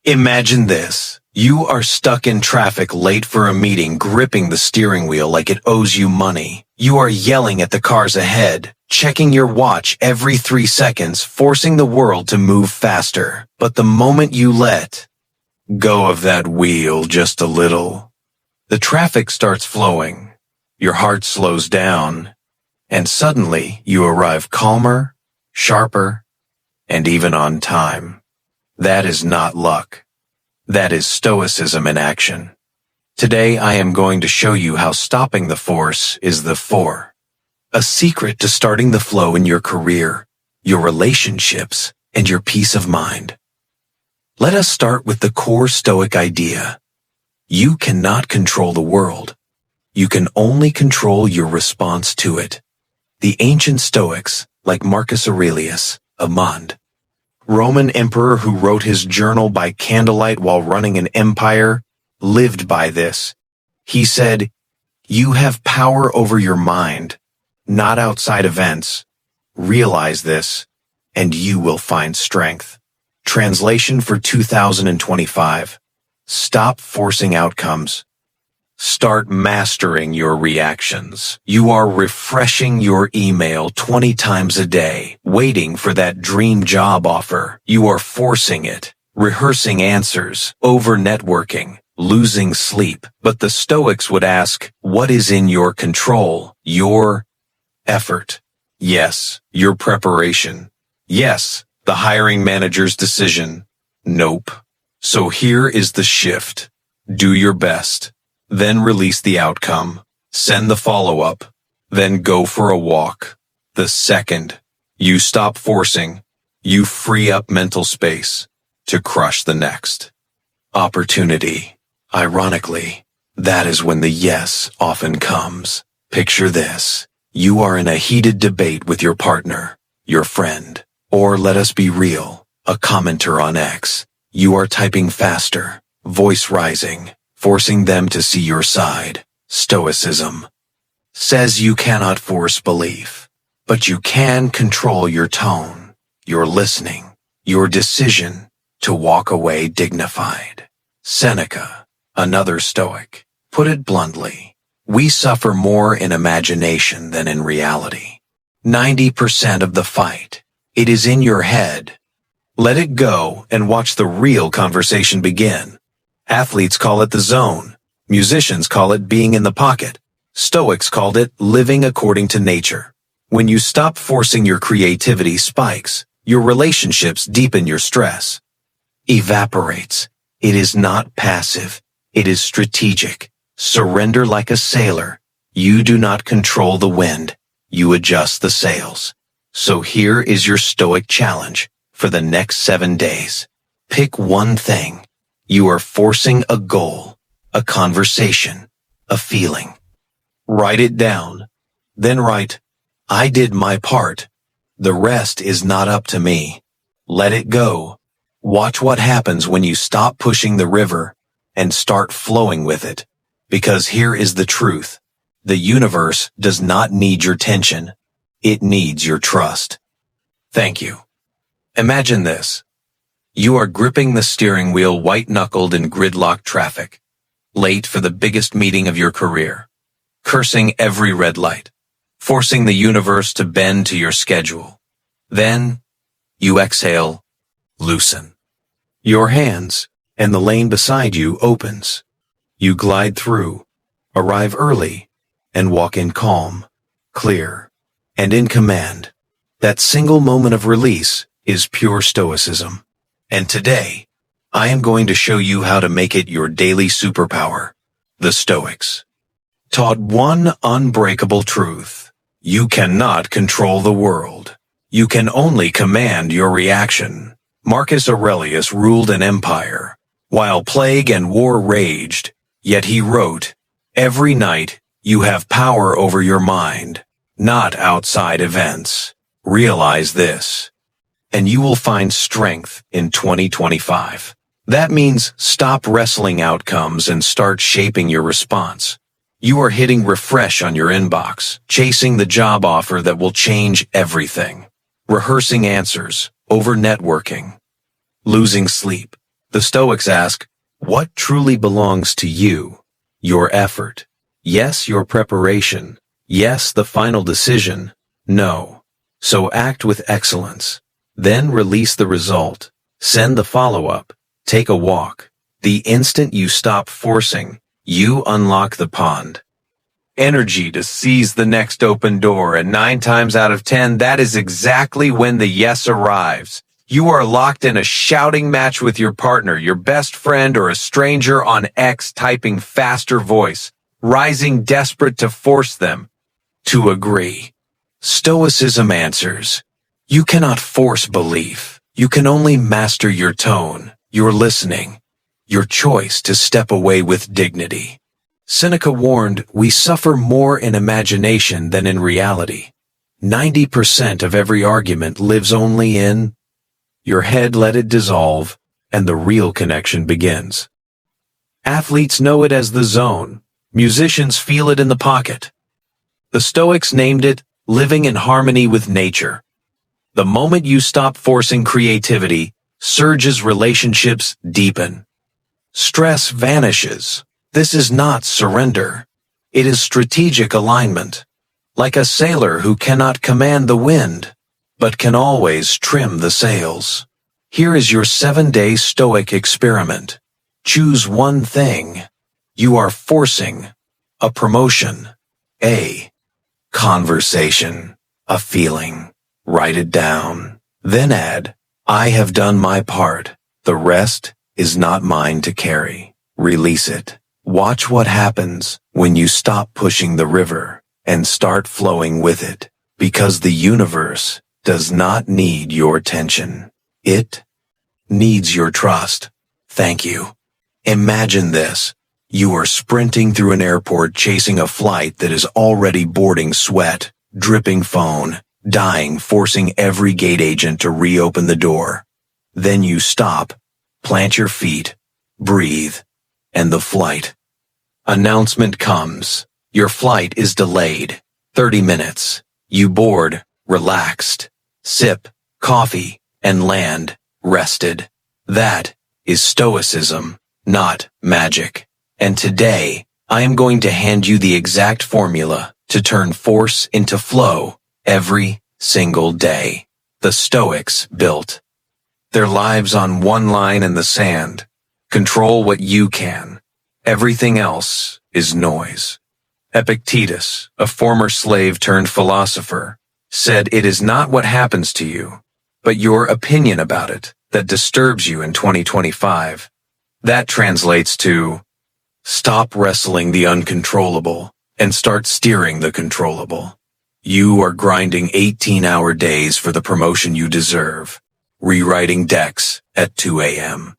Imagine this. You are stuck in traffic late for a meeting, gripping the steering wheel like it owes you money. You are yelling at the cars ahead, checking your watch every 3 seconds, forcing the world to move faster. But the moment you let go of that wheel just a little, the traffic starts flowing. Your heart slows down, and suddenly you arrive calmer, sharper, and even on time. That is not luck. That is Stoicism in action. Today I am going to show you how stopping the force is the four. A secret to starting the flow in your career, your relationships, and your peace of mind. Let us start with the core Stoic idea. You cannot control the world. You can only control your response to it. The ancient Stoics, like Marcus Aurelius, a Roman emperor who wrote his journal by candlelight while running an empire, lived by this. He said, "You have power over your mind, not outside events. Realize this, and you will find strength." Translation for 2025. Stop forcing outcomes. Start mastering your reactions. You are refreshing your email 20 times a day, waiting for that dream job offer. You are forcing it, rehearsing answers, over-networking, losing sleep. But the Stoics would ask, what is in your control? Your effort. Yes, your preparation. Yes, the hiring manager's decision. Nope. So here is the shift. Do your best. Then release the outcome, send the follow-up, then go for a walk. The second you stop forcing, you free up mental space to crush the next opportunity. Ironically, that is when the yes often comes. Picture this. You are in a heated debate with your partner, your friend, or let us be real, a commenter on X. You are typing faster, voice rising, forcing them to see your side. Stoicism says you cannot force belief, but you can control your tone, your listening, your decision to walk away dignified. Seneca, another Stoic, put it bluntly, we suffer more in imagination than in reality. 90% of the fight, it is in your head. Let it go and watch the real conversation begin. Athletes call it the zone. Musicians call it being in the pocket. Stoics called it living according to nature. When you stop forcing, your creativity spikes. Your relationships deepen, your stress evaporates. It is not passive. It is strategic. Surrender like a sailor. You do not control the wind. You adjust the sails. So here is your Stoic challenge for the next 7 days. Pick one thing. You are forcing a goal, a conversation, a feeling. Write it down. Then write, I did my part. The rest is not up to me. Let it go. Watch what happens when you stop pushing the river and start flowing with it. Because here is the truth. The universe does not need your tension. It needs your trust. Thank you. Imagine this. You are gripping the steering wheel, white-knuckled in gridlock traffic, late for the biggest meeting of your career, cursing every red light, forcing the universe to bend to your schedule. Then, you exhale, loosen your hands, and the lane beside you opens. You glide through, arrive early, and walk in calm, clear, and in command. That single moment of release is pure Stoicism. And today, I am going to show you how to make it your daily superpower. The Stoics taught one unbreakable truth. You cannot control the world. You can only command your reaction. Marcus Aurelius ruled an empire, while plague and war raged, yet he wrote, "Every night, you have power over your mind, not outside events. Realize this, and you will find strength in 2025. That means stop wrestling outcomes and start shaping your response. You are hitting refresh on your inbox, chasing the job offer that will change everything, rehearsing answers, over-networking, losing sleep, The Stoics ask, what truly belongs to you? Your effort. Yes, your preparation. Yes, the final decision. No. So act with excellence. Then release the result. Send the follow-up. Take a walk. The instant you stop forcing, you unlock the pond. Energy to seize the next open door, and 9 times out of 10, that is exactly when the yes arrives. You are locked in a shouting match with your partner, your best friend, or a stranger on X typing faster voice, rising desperate to force them to agree. Stoicism answers, you cannot force belief. You can only master your tone, your listening, your choice to step away with dignity. Seneca warned, we suffer more in imagination than in reality. 90% of every argument lives only in your head. Let it dissolve, and the real connection begins. Athletes know it as the zone. Musicians feel it in the pocket. The Stoics named it living in harmony with nature. The moment you stop forcing creativity, surges relationships deepen. Stress vanishes. This is not surrender. It is strategic alignment. Like a sailor who cannot command the wind, but can always trim the sails. Here is your 7-day Stoic experiment. Choose one thing. You are forcing a promotion, a conversation, a feeling. Write it down. Then add, I have done my part. The rest is not mine to carry. Release it. Watch what happens when you stop pushing the river and start flowing with it, because the universe does not need your tension. It needs your trust. Thank you. Imagine this. You are sprinting through an airport chasing a flight that is already boarding, sweat, dripping phone, dying, forcing every gate agent to reopen the door. Then you stop, plant your feet, breathe, and the flight announcement comes. Your flight is delayed. 30 minutes. You board, relaxed, sip coffee, and land, rested. That is Stoicism, not magic. And today, I am going to hand you the exact formula to turn force into flow every single day. The Stoics built their lives on one line in the sand. Control what you can. Everything else is noise. Epictetus, a former slave turned philosopher, said it is not what happens to you, but your opinion about it that disturbs you in 2025. That translates to stop wrestling the uncontrollable and start steering the controllable. You are grinding 18-hour days for the promotion you deserve, rewriting decks at 2 a.m.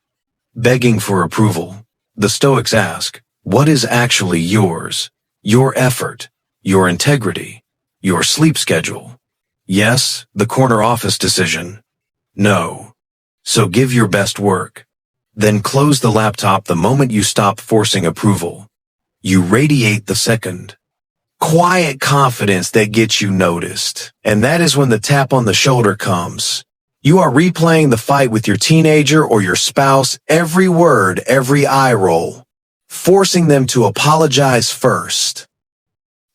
Begging for approval. The Stoics ask, what is actually yours? Your effort, your integrity, your sleep schedule. Yes, the corner office decision. No. So give your best work. Then close the laptop the moment you stop forcing approval. You radiate the second. Quiet confidence that gets you noticed. And that is when the tap on the shoulder comes. You are replaying the fight with your teenager or your spouse, every word, every eye roll, forcing them to apologize first.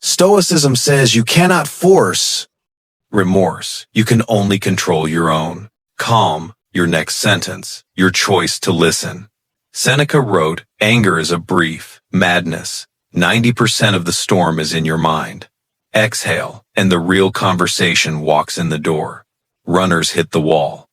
Stoicism says you cannot force remorse. You can only control your own. Calm, your next sentence, your choice to listen. Seneca wrote, anger is a brief, madness. 90% of the storm is in your mind. Exhale, and the real conversation walks in the door. Runners hit the wall.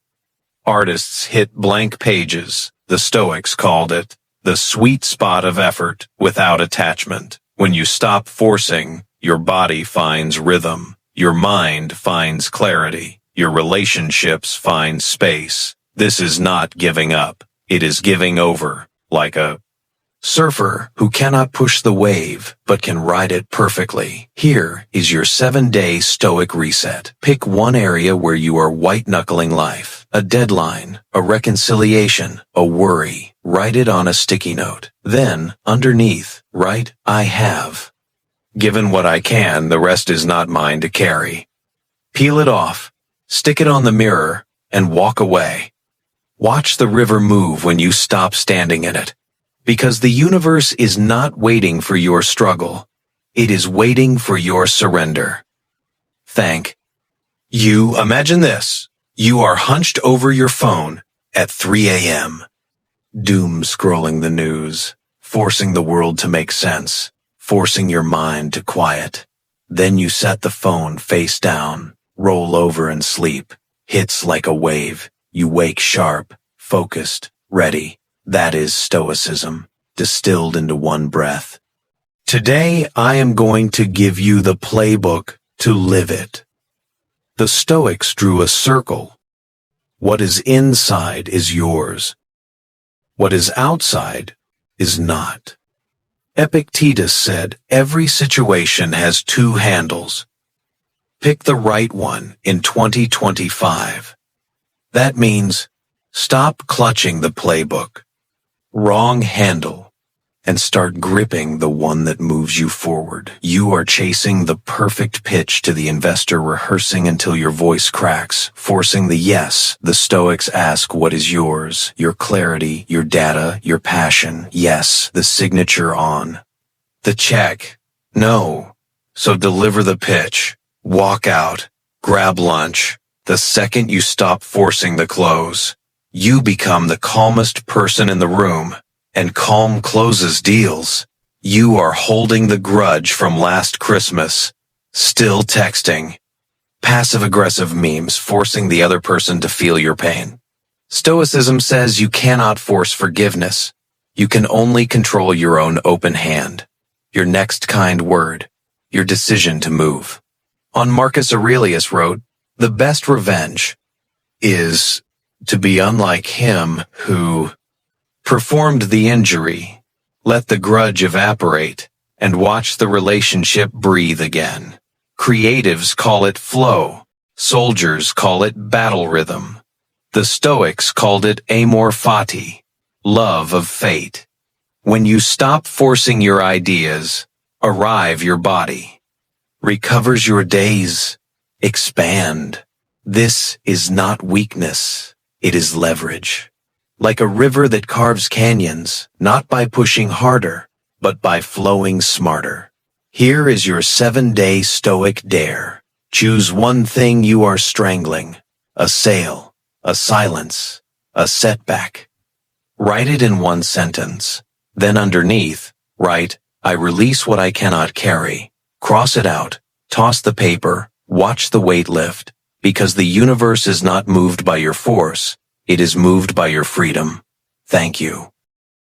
Artists hit blank pages. The Stoics called it the sweet spot of effort without attachment. When you stop forcing, your body finds rhythm. Your mind finds clarity. Your relationships find space. This is not giving up. It is giving over, like a surfer who cannot push the wave but can ride it perfectly. Here is your 7-day Stoic reset. Pick one area where you are white-knuckling life. A deadline, a reconciliation, a worry. Write it on a sticky note. Then, underneath, write, I have given what I can, the rest is not mine to carry. Peel it off, stick it on the mirror, and walk away. Watch the river move when you stop standing in it. Because the universe is not waiting for your struggle. It is waiting for your surrender. Thank you. Imagine this. You are hunched over your phone at 3 a.m. Doom scrolling the news, forcing the world to make sense, forcing your mind to quiet. Then you set the phone face down, roll over and sleep. Hits like a wave. You wake sharp, focused, ready. That is Stoicism, distilled into one breath. Today, I am going to give you the playbook to live it. The Stoics drew a circle. What is inside is yours. What is outside is not. Epictetus said, every situation has two handles. Pick the right one in 2025. That means stop clutching the playbook, wrong handle, and start gripping the one that moves you forward. You are chasing the perfect pitch to the investor, rehearsing until your voice cracks, forcing the yes. The Stoics ask, what is yours? Your clarity, your data, your passion. Yes, the signature on. The check. No. So deliver the pitch. Walk out. Grab lunch. The second you stop forcing the close, you become the calmest person in the room. And calm closes deals. You are holding the grudge from last Christmas, still texting. Passive-aggressive memes forcing the other person to feel your pain. Stoicism says you cannot force forgiveness. You can only control your own open hand, your next kind word, your decision to move. On Marcus Aurelius wrote, the best revenge is to be unlike him who performed the injury, let the grudge evaporate, and watch the relationship breathe again. Creatives call it flow. Soldiers call it battle rhythm. The Stoics called it amor fati, love of fate. When you stop forcing your ideas, arrive your body, recovers your days, expand. This is not weakness, it is leverage. Like a river that carves canyons, not by pushing harder, but by flowing smarter. Here is your 7-day Stoic dare. Choose one thing you are strangling, a sale, a silence, a setback. Write it in one sentence. Then underneath, write, I release what I cannot carry. Cross it out, toss the paper, watch the weight lift, because the universe is not moved by your force. It is moved by your freedom. Thank you.